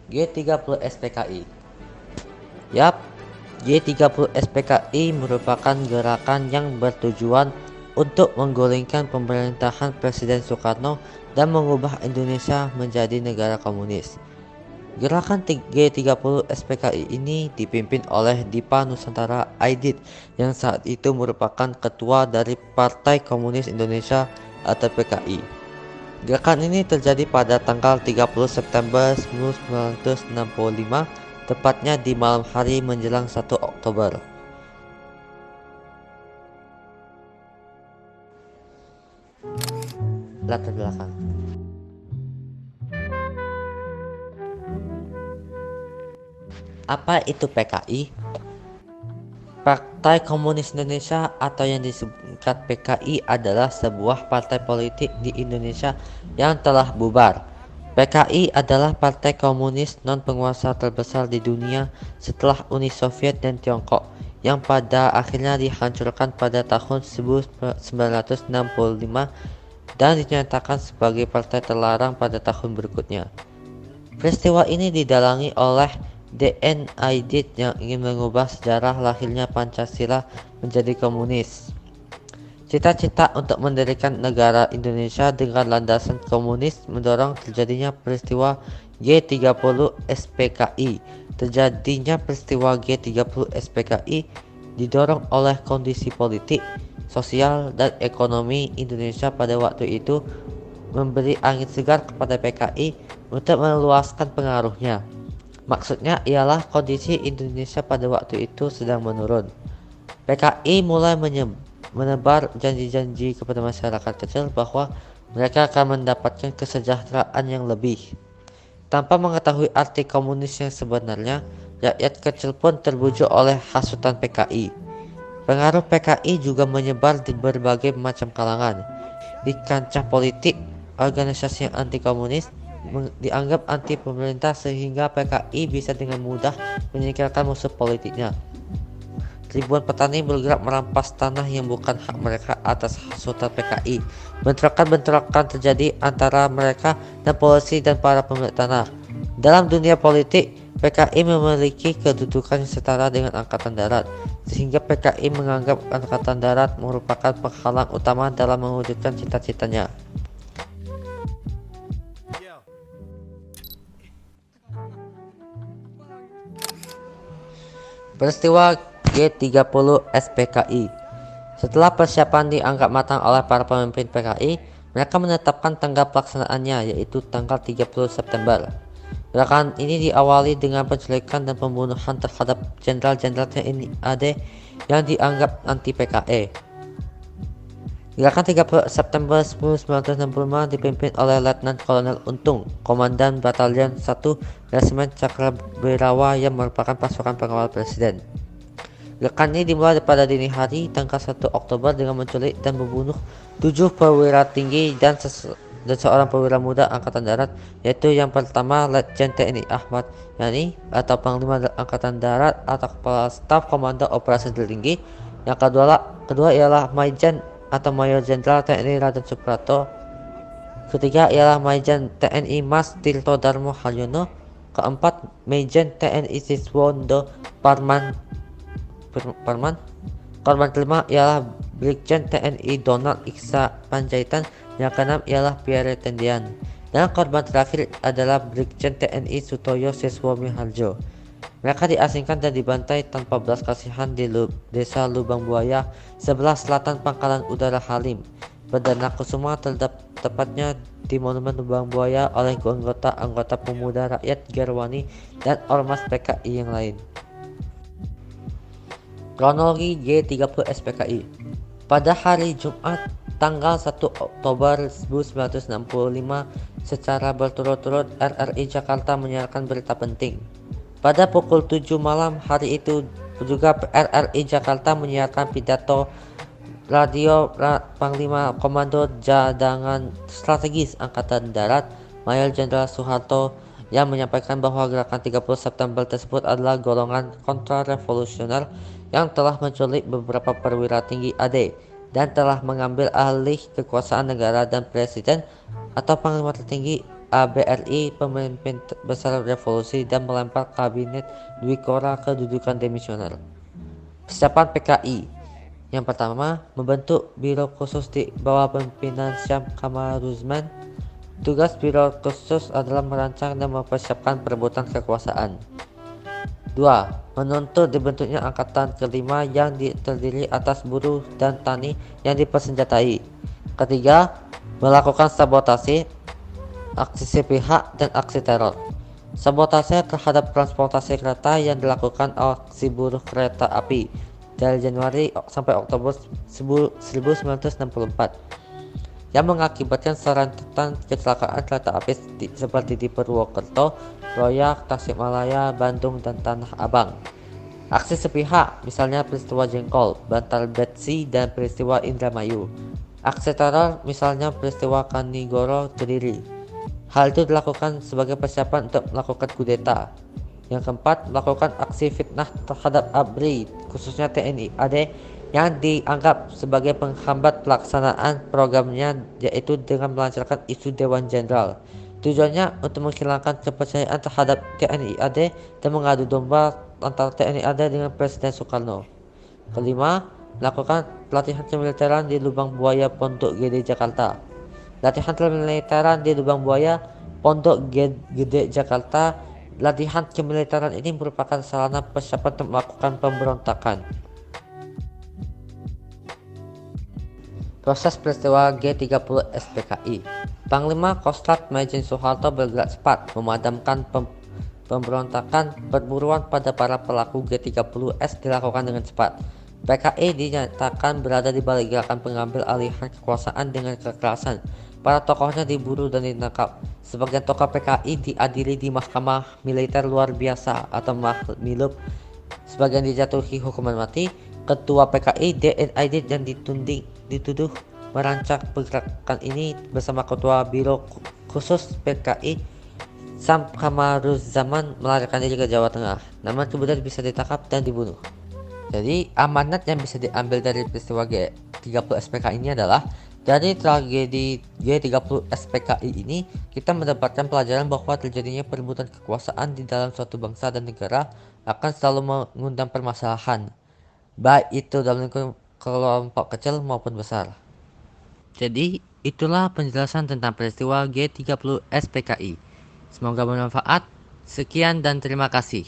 G30 SPKI. Yap, G30 SPKI merupakan gerakan yang bertujuan untuk menggulingkan pemerintahan Presiden Soekarno dan mengubah Indonesia menjadi negara komunis. Gerakan G30 SPKI ini dipimpin oleh Dipa Nusantara Aidit yang saat itu merupakan ketua dari Partai Komunis Indonesia atau PKI. Gerakan ini terjadi pada tanggal 30 September 1965, tepatnya di malam hari menjelang 1 Oktober. Latar belakang. Apa itu PKI? Partai Komunis Indonesia atau yang disingkat PKI adalah sebuah partai politik di Indonesia yang telah bubar. PKI adalah partai komunis non-penguasa terbesar di dunia setelah Uni Soviet dan Tiongkok, yang pada akhirnya dihancurkan pada tahun 1965 dan dinyatakan sebagai partai terlarang pada tahun berikutnya. Peristiwa ini didalangi oleh D.N. Aidit yang ingin mengubah sejarah lahirnya Pancasila menjadi komunis. Cita-cita untuk mendirikan negara Indonesia dengan landasan komunis mendorong terjadinya peristiwa G30 SPKI. Terjadinya peristiwa G30 SPKI didorong oleh kondisi politik, sosial, dan ekonomi Indonesia pada waktu itu, memberi angin segar kepada PKI untuk meluaskan pengaruhnya. Maksudnya ialah kondisi Indonesia pada waktu itu sedang menurun. PKI mulai menebar janji-janji kepada masyarakat kecil bahwa mereka akan mendapatkan kesejahteraan yang lebih. Tanpa mengetahui arti komunis yang sebenarnya, rakyat kecil pun terbujuk oleh hasutan PKI. Pengaruh PKI juga menyebar di berbagai macam kalangan. Di kancah politik, organisasi yang anti komunis dianggap anti pemerintah sehingga PKI bisa dengan mudah menyingkirkan musuh politiknya. Ribuan petani bergerak merampas tanah yang bukan hak mereka atas hasutan PKI. Bentrokan-bentrokan terjadi antara mereka dan polisi dan para pemilik tanah. Dalam dunia politik, PKI memiliki kedudukan yang setara dengan Angkatan Darat, sehingga PKI menganggap Angkatan Darat merupakan penghalang utama dalam mewujudkan cita-citanya. Peristiwa G30 SPKI. Setelah persiapan dianggap matang oleh para pemimpin PKI, mereka menetapkan tanggal pelaksanaannya, yaitu tanggal 30 September. Gerakan ini diawali dengan penculikan dan pembunuhan terhadap jenderal-jenderal TNI AD yang dianggap anti PKI. Gerakan 30 September 1965 dipimpin oleh Letnan Kolonel Untung, Komandan Batalion 1 Resimen Cakrabirawa yang merupakan pasukan pengawal Presiden. Gerakan ini dimulai pada dini hari tanggal 1 Oktober dengan menculik dan membunuh 7 perwira tinggi dan seorang perwira muda Angkatan Darat, yaitu yang pertama Letjen TNI Ahmad Yani atau Panglima Angkatan Darat atau Kepala Staf Komando Operasi Tertinggi. Yang kedua ialah Maijen atau Mayor Jenderal TNI Raden Suprapto. Ketiga ialah Maijen TNI Mas Tirto Darmo Haryono. Keempat, Maijen TNI Siswondo Parman. Korban kelima ialah Brigjen TNI Donald Iksa Panjaitan. Yang keenam ialah Pierre Tendian. Dan korban terakhir adalah Brigjen TNI Sutoyo Siswo Miharjo. Mereka diasingkan dan dibantai tanpa belas kasihan di desa Lubang Buaya, sebelah selatan Pangkalan Udara Halim, Perdana Kusuma, tepatnya di Monumen Lubang Buaya oleh anggota pemuda rakyat Gerwani dan ormas PKI yang lain. Kronologi G30 SPKI. Pada hari Jumat tanggal 1 Oktober 1965, secara berturut-turut RRI Jakarta menyiarkan berita penting. Pada pukul 7 malam hari itu juga RRI Jakarta menyiarkan pidato radio Panglima Komando Cadangan Strategis Angkatan Darat Mayor Jenderal Soeharto yang menyampaikan bahwa gerakan 30 September tersebut adalah golongan kontra-revolusioner yang telah menculik beberapa perwira tinggi AD dan telah mengambil alih kekuasaan negara, dan presiden atau panglima tertinggi ABRI, pemimpin besar revolusi, dan melempar kabinet Dwikora ke kedudukan demisioner. Persiapan PKI. Yang pertama, membentuk biro khusus di bawah pimpinan Syam Kamaruzman. Tugas biro khusus adalah merancang dan mempersiapkan perebutan kekuasaan. 2. Menuntut dibentuknya angkatan kelima yang terdiri atas buruh dan tani yang dipersenjatai. Ketiga, melakukan sabotase, aksi sepihak, dan aksi teror. Sabotase terhadap transportasi kereta yang dilakukan aksi buruh kereta api dari Januari sampai Oktober 1964 yang mengakibatkan serentetan kecelakaan kereta api seperti di Purwokerto, Loyak, Tasikmalaya, Bandung, dan Tanah Abang. Aksi sepihak, misalnya peristiwa Jengkol, Bantal Betsi, dan peristiwa Indramayu. Aksi teror, misalnya peristiwa Kanigoro, Kediri. Hal itu dilakukan sebagai persiapan untuk melakukan kudeta. Yang keempat, melakukan aksi fitnah terhadap ABRI, khususnya TNI AD, yang dianggap sebagai penghambat pelaksanaan programnya, yaitu dengan melancarkan isu Dewan Jenderal. Tujuannya untuk menghilangkan kepercayaan terhadap TNI AD dan mengadu domba antara TNI AD dengan Presiden Soekarno. Kelima, melakukan pelatihan kemiliteran di Lubang Buaya Pondok Gede Jakarta. Latihan kemiliteran di Lubang Buaya Pondok Gede Jakarta. Latihan kemiliteran ini merupakan sarana persiapan untuk melakukan pemberontakan. Proses peristiwa G30 SPKI. Panglima Kostrat Majen Soeharto bergerak cepat memadamkan pemberontakan. Perburuan pada para pelaku G30S dilakukan dengan cepat. PKI dinyatakan berada di balik gerakan pengambil alihan kekuasaan dengan kekerasan. Para tokohnya diburu dan ditangkap. Sebagian tokoh PKI diadili di Mahkamah Militer Luar Biasa atau Mahmilub. Sebagian dijatuhi hukuman mati. Ketua PKI DNID yang dituduh merancang pergerakan ini bersama Ketua Biro Khusus PKI Syam Kamaruzzaman melarikan diri ke Jawa Tengah, namun kemudian bisa ditangkap dan dibunuh. Jadi amanat yang bisa diambil dari peristiwa G30 SPKI ini adalah, dari tragedi G30 SPKI ini kita mendapatkan pelajaran bahwa terjadinya perebutan kekuasaan di dalam suatu bangsa dan negara akan selalu mengundang permasalahan, baik itu dalam kelompok kecil maupun besar. Jadi itulah penjelasan tentang peristiwa G30 SPKI. Semoga bermanfaat. Sekian dan terima kasih.